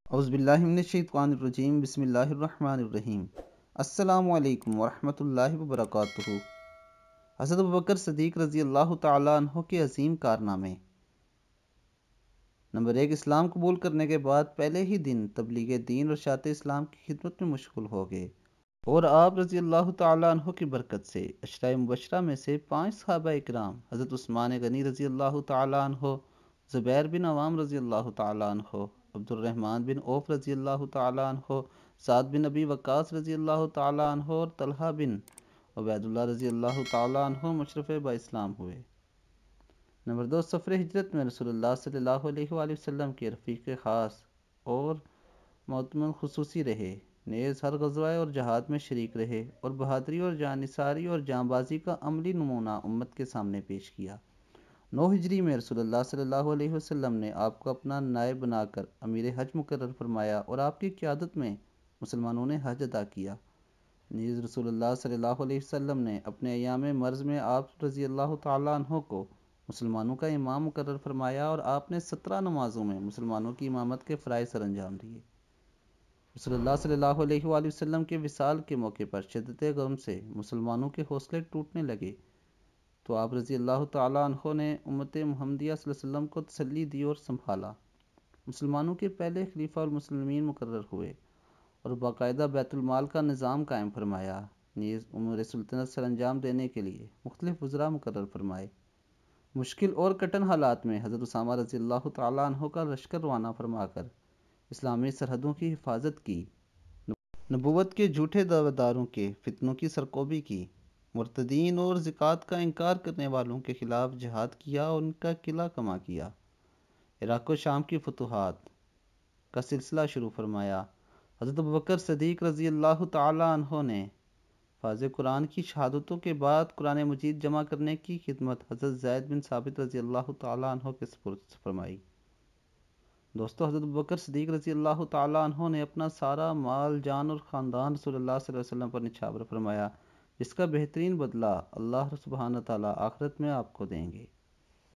اعوذ باللہ من الشیطان الرجیم، بسم اللہ الرحمن الرحیم۔ السلام علیکم ورحمۃ اللہ وبرکاتہ۔ حضرت ابوبکر صدیق رضی اللہ تعالیٰ عنہ کے عظیم کارنامے۔ نمبر 1، اسلام قبول کرنے کے بعد پہلے ہی دن تبلیغ دین اور اشاعت اسلام کی خدمت میں مشغول ہو گئے، اور آپ رضی اللہ تعالیٰ عنہ کی برکت سے عشرہ مبشرہ میں سے 5 صحابہ اکرام حضرت عثمان غنی رضی اللہ تعالیٰ عنہ، زبیر بن عوام رضی اللہ تعالیٰ عنہ، عبد الرحمن بن عوف رضی اللہ تعالیٰ عنہ، سعد بن ابی وقاص رضی اللہ تعالیٰ عنہ اور طلحہ بن عبید اللہ رضی اللہ تعالیٰ عنہ مشرف با اسلام ہوئے۔ نمبر 2، سفر ہجرت میں رسول اللہ صلی اللہ علیہ وآلہ وسلم کے رفیق خاص اور معتمد خصوصی رہے، نیز ہر غزوہ اور جہاد میں شریک رہے اور بہادری اور جانثاری اور جاں بازی کا عملی نمونہ امت کے سامنے پیش کیا۔ 9 ہجری میں رسول اللہ صلی اللہ علیہ وسلم نے آپ کو اپنا نائب بنا کر امیر حج مقرر فرمایا اور آپ کی قیادت میں مسلمانوں نے حج ادا کیا۔ نیز رسول اللہ صلی اللہ علیہ وسلم نے اپنے ایام مرض میں آپ رضی اللہ تعالیٰ عنہ کو مسلمانوں کا امام مقرر فرمایا اور آپ نے 17 نمازوں میں مسلمانوں کی امامت کے فرائض سر انجام دیے۔ رسول اللہ صلی اللہ علیہ وآلہ وسلم کے وصال کے موقع پر شدت غم سے مسلمانوں کے حوصلے ٹوٹنے لگے تو آپ رضی اللہ تعالیٰ عنہ نے امت محمدیہ صلی اللہ علیہ وسلم کو تسلی دی اور سنبھالا۔ مسلمانوں کے پہلے خلیفہ المسلمین مقرر ہوئے اور باقاعدہ بیت المال کا نظام قائم فرمایا۔ نیز امور سلطنت سر انجام دینے کے لیے مختلف وزراء مقرر فرمائے۔ مشکل اور کٹن حالات میں حضرت اسامہ رضی اللہ تعالیٰ عنہ کا لشکر روانہ فرما کر اسلامی سرحدوں کی حفاظت کی، نبوت کے جھوٹے دعوے داروں کے فتنوں کی سرکوبی کی، مرتدین اور زکوٰۃ کا انکار کرنے والوں کے خلاف جہاد کیا اور ان کا قلعہ کما کیا۔ عراق و شام کی فتوحات کا سلسلہ شروع فرمایا۔ حضرت ابوبکر صدیق رضی اللہ تعالیٰ عنہ نے فاض قرآن کی شہادتوں کے بعد قرآن مجید جمع کرنے کی خدمت حضرت زید بن ثابت رضی اللہ تعالیٰ عنہ کے سپرد فرمائی۔ دوستو، حضرت ابوبکر صدیق رضی اللہ تعالیٰ عنہ نے اپنا سارا مال، جان اور خاندان رسول اللہ صلی اللہ علیہ وسلم پر نچھاور فرمایا، جس کا بہترین بدلہ اللہ سبحانہ تعالیٰ آخرت میں آپ کو دیں گے۔